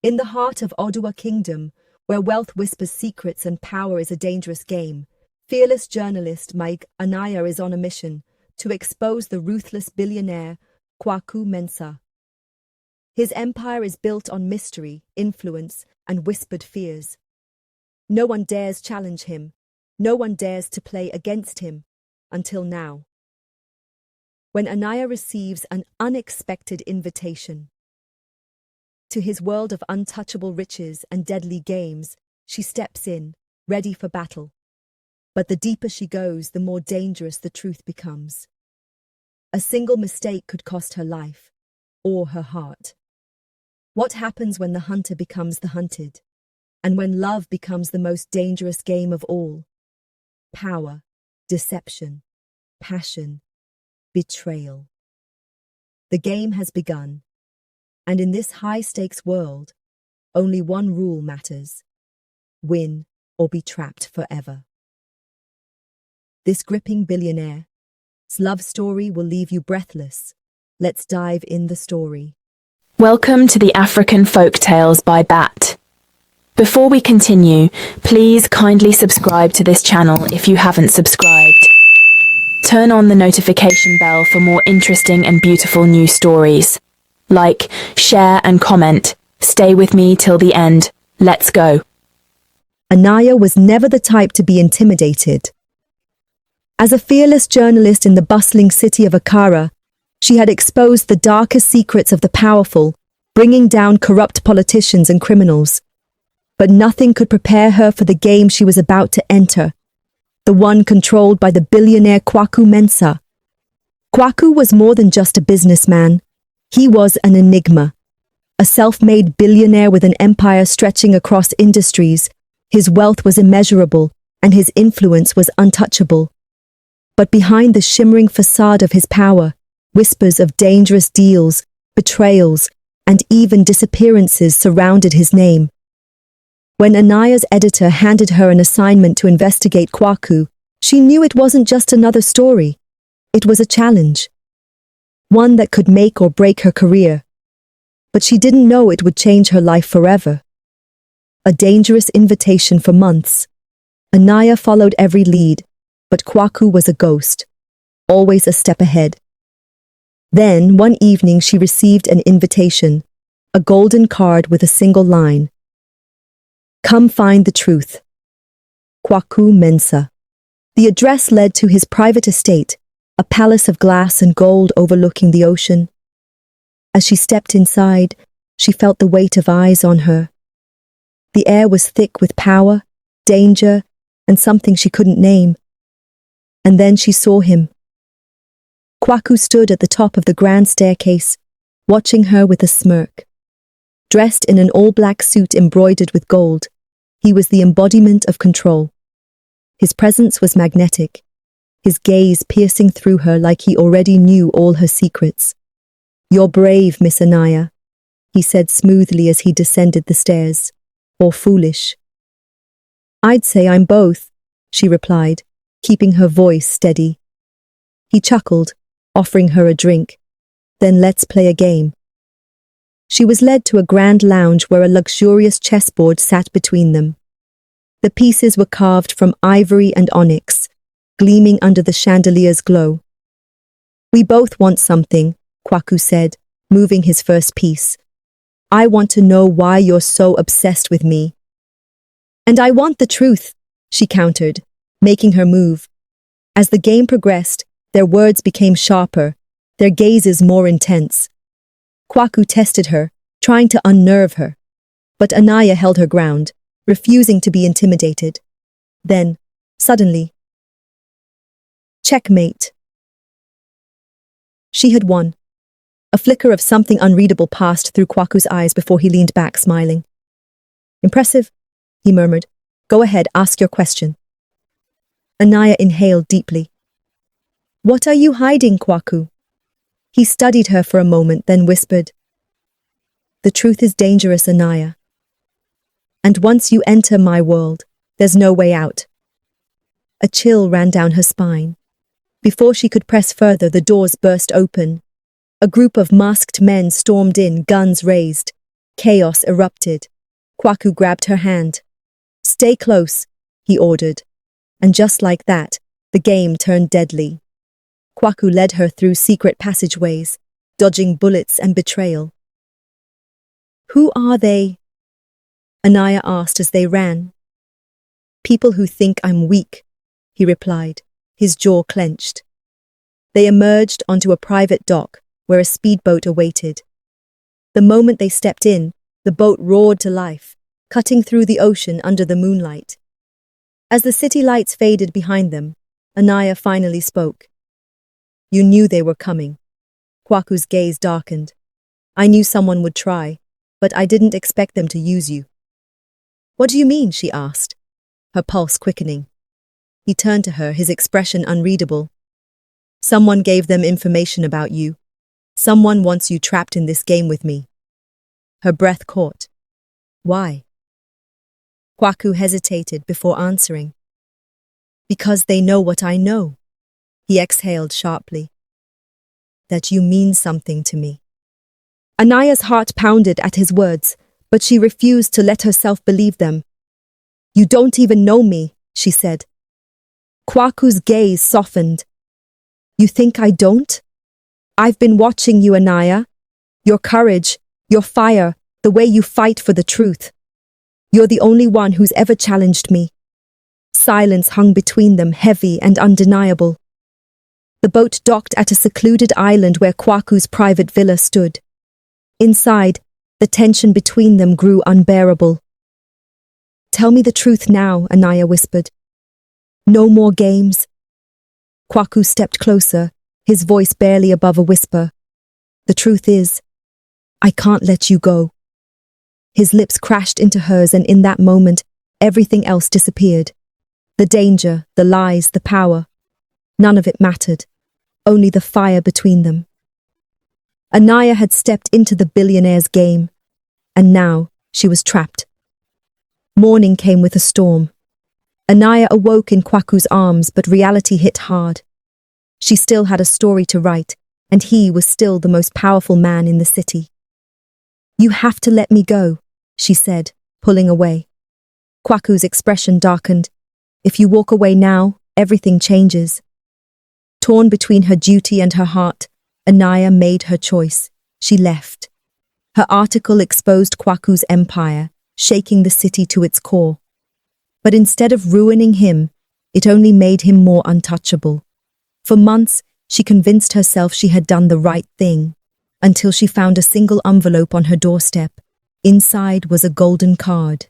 In the heart of Ottawa Kingdom, where wealth whispers secrets and power is a dangerous game, fearless journalist Mike Anaya is on a mission to expose the ruthless billionaire Kwaku Mensah. His empire is built on mystery, influence, and whispered fears. No one dares challenge him. No one dares to play against him, until now. When Anaya receives an unexpected invitation to his world of untouchable riches and deadly games, she steps in, ready for battle. But the deeper she goes, the more dangerous the truth becomes. A single mistake could cost her life, or her heart. What happens when the hunter becomes the hunted? And when love becomes the most dangerous game of all? Power, deception, passion, betrayal. The game has begun, and in this high-stakes world, only one rule matters: win or be trapped forever. This gripping billionaire's love story will leave you breathless. Let's dive in the story. Welcome to the African Folktales by Bat. Before we continue, please kindly subscribe to this channel if you haven't subscribed. Turn on the notification bell for more interesting and beautiful new stories. Like, share and comment. Stay with me till the end. Let's go. Anaya was never the type to be intimidated. As a fearless journalist in the bustling city of Accra, she had exposed the darkest secrets of the powerful, bringing down corrupt politicians and criminals. But nothing could prepare her for the game she was about to enter, the one controlled by the billionaire Kwaku Mensah. Kwaku was more than just a businessman. He was an enigma. A self-made billionaire with an empire stretching across industries. His wealth was immeasurable, and his influence was untouchable. But behind the shimmering facade of his power, whispers of dangerous deals, betrayals, and even disappearances surrounded his name. When Anaya's editor handed her an assignment to investigate Kwaku, she knew it wasn't just another story. It was a challenge. One that could make or break her career. But she didn't know it would change her life forever. A dangerous invitation for months. Anaya followed every lead, but Kwaku was a ghost, always a step ahead. Then, one evening she received an invitation, a golden card with a single line. Come find the truth. Kwaku Mensah. The address led to his private estate, a palace of glass and gold overlooking the ocean. As she stepped inside, she felt the weight of eyes on her. The air was thick with power, danger, and something she couldn't name. And then she saw him. Kwaku stood at the top of the grand staircase, watching her with a smirk. Dressed in an all-black suit embroidered with gold, he was the embodiment of control. His presence was magnetic, his gaze piercing through her like he already knew all her secrets. You're brave, Miss Anaya, he said smoothly as he descended the stairs. Or foolish. I'd say I'm both, she replied, keeping her voice steady. He chuckled, offering her a drink. Then let's play a game. She was led to a grand lounge where a luxurious chessboard sat between them. The pieces were carved from ivory and onyx, gleaming under the chandelier's glow. We both want something, Kwaku said, moving his first piece. I want to know why you're so obsessed with me. And I want the truth, she countered, making her move. As the game progressed, their words became sharper, their gazes more intense. Kwaku tested her, trying to unnerve her. But Anaya held her ground, refusing to be intimidated. Then, suddenly, checkmate. She had won. A flicker of something unreadable passed through Kwaku's eyes before he leaned back, smiling. Impressive, he murmured. Go ahead, ask your question. Anaya inhaled deeply. What are you hiding, Kwaku? He studied her for a moment, then whispered. The truth is dangerous, Anaya. And once you enter my world, there's no way out. A chill ran down her spine. Before she could press further, the doors burst open. A group of masked men stormed in, guns raised. Chaos erupted. Kwaku grabbed her hand. "Stay close," he ordered. And just like that, the game turned deadly. Kwaku led her through secret passageways, dodging bullets and betrayal. "Who are they?" Anaya asked as they ran. "People who think I'm weak," he replied, his jaw clenched. They emerged onto a private dock where a speedboat awaited. The moment they stepped in, the boat roared to life, cutting through the ocean under the moonlight. As the city lights faded behind them, Anaya finally spoke. "You knew they were coming." Kwaku's gaze darkened. "I knew someone would try, but I didn't expect them to use you." "What do you mean?" she asked, her pulse quickening. He turned to her, his expression unreadable. "Someone gave them information about you. Someone wants you trapped in this game with me." Her breath caught. "Why?" Kwaku hesitated before answering. "Because they know what I know." He exhaled sharply. "That you mean something to me." Anaya's heart pounded at his words, but she refused to let herself believe them. "You don't even know me," she said. Kwaku's gaze softened. "You think I don't? I've been watching you, Anaya. Your courage, your fire, the way you fight for the truth. You're the only one who's ever challenged me." Silence hung between them, heavy and undeniable. The boat docked at a secluded island where Kwaku's private villa stood. Inside, the tension between them grew unbearable. "Tell me the truth now," Anaya whispered. "No more games." Kwaku stepped closer, his voice barely above a whisper. "The truth is, I can't let you go." His lips crashed into hers, and in that moment, everything else disappeared. The danger, the lies, the power. None of it mattered. Only the fire between them. Anaya had stepped into the billionaire's game, and now she was trapped. Morning came with a storm. Anaya awoke in Kwaku's arms, but reality hit hard. She still had a story to write, and he was still the most powerful man in the city. "You have to let me go," she said, pulling away. Kwaku's expression darkened. "If you walk away now, everything changes." Torn between her duty and her heart, Anaya made her choice. She left. Her article exposed Kwaku's empire, shaking the city to its core. But instead of ruining him, it only made him more untouchable. For months, she convinced herself she had done the right thing, until she found a single envelope on her doorstep. Inside was a golden card.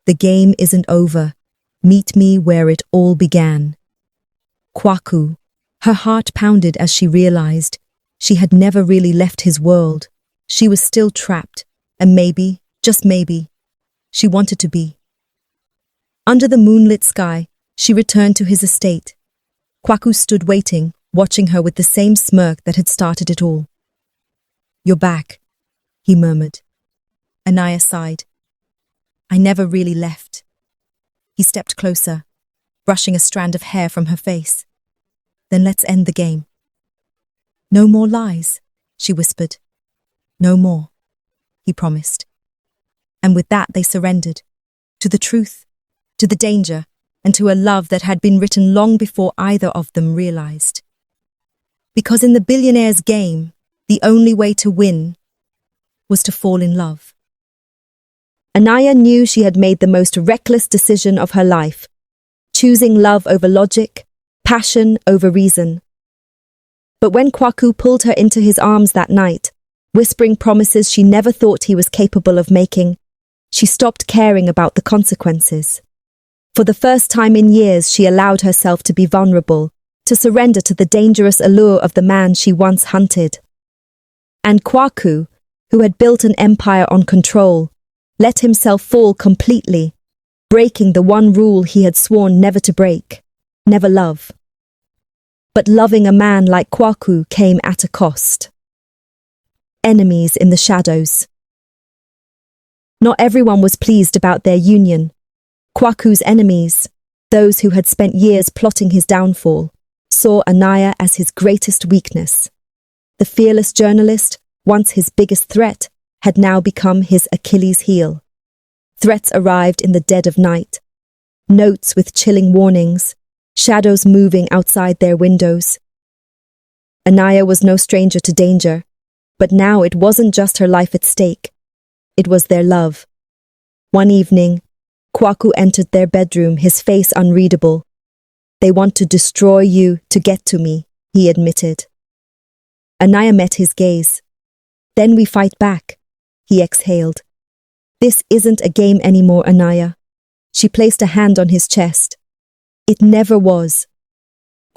"The game isn't over. Meet me where it all began." Kwaku. Her heart pounded as she realized she had never really left his world. She was still trapped, and maybe, just maybe, she wanted to be. Under the moonlit sky, she returned to his estate. Kwaku stood waiting, watching her with the same smirk that had started it all. "You're back," he murmured. Anaya sighed. "I never really left." He stepped closer, brushing a strand of hair from her face. "Then let's end the game." "No more lies," she whispered. "No more," he promised. And with that they surrendered. To the truth, to the danger, and to a love that had been written long before either of them realized. Because in the billionaire's game, the only way to win was to fall in love. Anaya knew she had made the most reckless decision of her life, choosing love over logic, passion over reason. But when Kwaku pulled her into his arms that night, whispering promises she never thought he was capable of making, she stopped caring about the consequences. For the first time in years, she allowed herself to be vulnerable, to surrender to the dangerous allure of the man she once hunted. And Kwaku, who had built an empire on control, let himself fall completely, breaking the one rule he had sworn never to break: never love. But loving a man like Kwaku came at a cost. Enemies in the shadows. Not everyone was pleased about their union. Kwaku's enemies, those who had spent years plotting his downfall, saw Anaya as his greatest weakness. The fearless journalist, once his biggest threat, had now become his Achilles heel. Threats arrived in the dead of night, notes with chilling warnings, shadows moving outside their windows. Anaya was no stranger to danger, but now it wasn't just her life at stake. It was their love. One evening, Kwaku entered their bedroom, his face unreadable. "They want to destroy you to get to me," he admitted. Anaya met his gaze. "Then we fight back," he exhaled. "This isn't a game anymore, Anaya." She placed a hand on his chest. "It never was."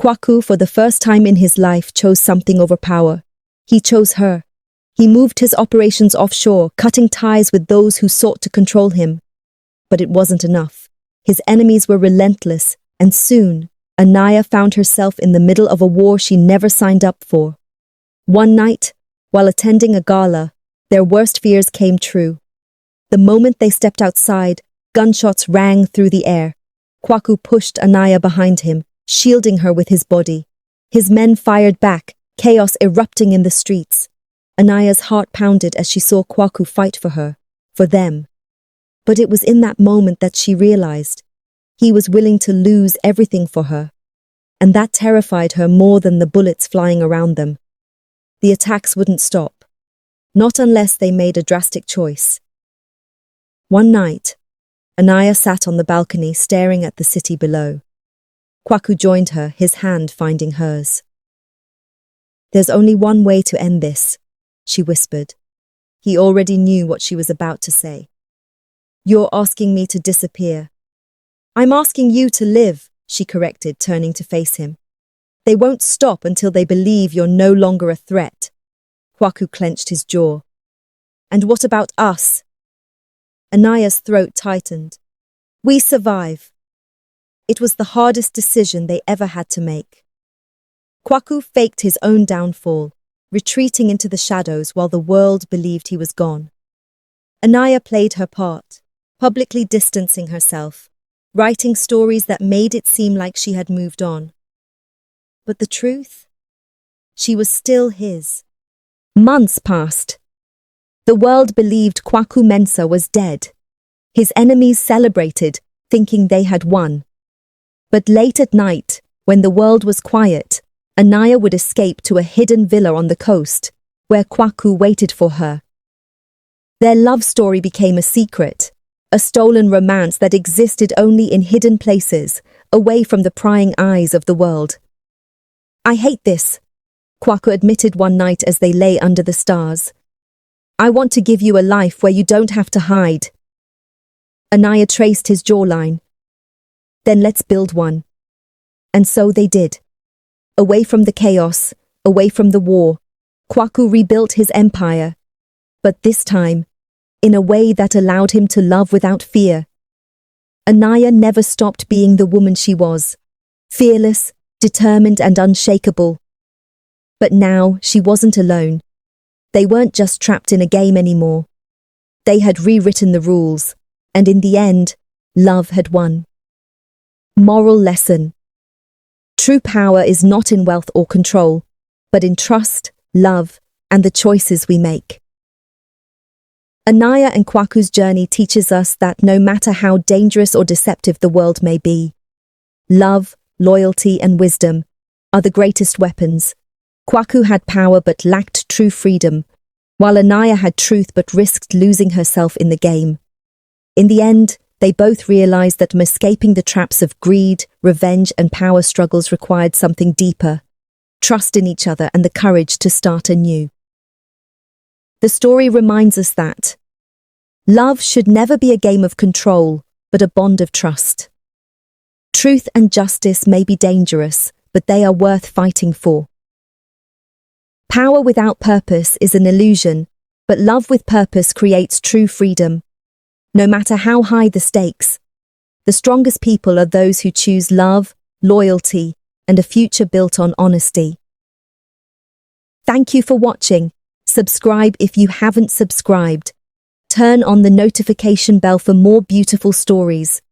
Kwaku, for the first time in his life, chose something over power. He chose her. He moved his operations offshore, cutting ties with those who sought to control him. But it wasn't enough. His enemies were relentless, and soon, Anaya found herself in the middle of a war she never signed up for. One night, while attending a gala, their worst fears came true. The moment they stepped outside, gunshots rang through the air. Kwaku pushed Anaya behind him, shielding her with his body. His men fired back, chaos erupting in the streets. Anaya's heart pounded as she saw Kwaku fight for her, for them. But it was in that moment that she realized he was willing to lose everything for her. And that terrified her more than the bullets flying around them. The attacks wouldn't stop. Not unless they made a drastic choice. One night, Anaya sat on the balcony staring at the city below. Kwaku joined her, his hand finding hers. "There's only one way to end this," she whispered. He already knew what she was about to say. "You're asking me to disappear." "I'm asking you to live," she corrected, turning to face him. "They won't stop until they believe you're no longer a threat." Kwaku clenched his jaw. "And what about us?" Anaya's throat tightened. "We survive." It was the hardest decision they ever had to make. Kwaku faked his own downfall, retreating into the shadows while the world believed he was gone. Anaya played her part, publicly distancing herself, writing stories that made it seem like she had moved on. But the truth? She was still his. Months passed. The world believed Kwaku Mensah was dead. His enemies celebrated, thinking they had won. But late at night, when the world was quiet, Anaya would escape to a hidden villa on the coast, where Kwaku waited for her. Their love story became a secret, a stolen romance that existed only in hidden places, away from the prying eyes of the world. "I hate this," Kwaku admitted one night as they lay under the stars. "I want to give you a life where you don't have to hide." Anaya traced his jawline. "Then let's build one." And so they did. Away from the chaos, away from the war, Kwaku rebuilt his empire. But this time, in a way that allowed him to love without fear. Anaya never stopped being the woman she was, fearless, determined and unshakable. But now she wasn't alone. They weren't just trapped in a game anymore. They had rewritten the rules, and in the end, love had won. Moral lesson. True power is not in wealth or control, but in trust, love, and the choices we make. Anaya and Kwaku's journey teaches us that no matter how dangerous or deceptive the world may be, love, loyalty, and wisdom are the greatest weapons. Kwaku had power but lacked true freedom, while Anaya had truth but risked losing herself in the game. In the end, they both realized that escaping the traps of greed, revenge, and power struggles required something deeper, trust in each other and the courage to start anew. The story reminds us that love should never be a game of control, but a bond of trust. Truth and justice may be dangerous, but they are worth fighting for. Power without purpose is an illusion, but love with purpose creates true freedom. No matter how high the stakes, the strongest people are those who choose love, loyalty, and a future built on honesty. Thank you for watching. Subscribe if you haven't subscribed. Turn on the notification bell for more beautiful stories.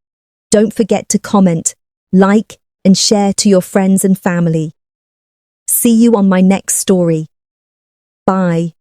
Don't forget to comment, like, and share to your friends and family. See you on my next story. Bye.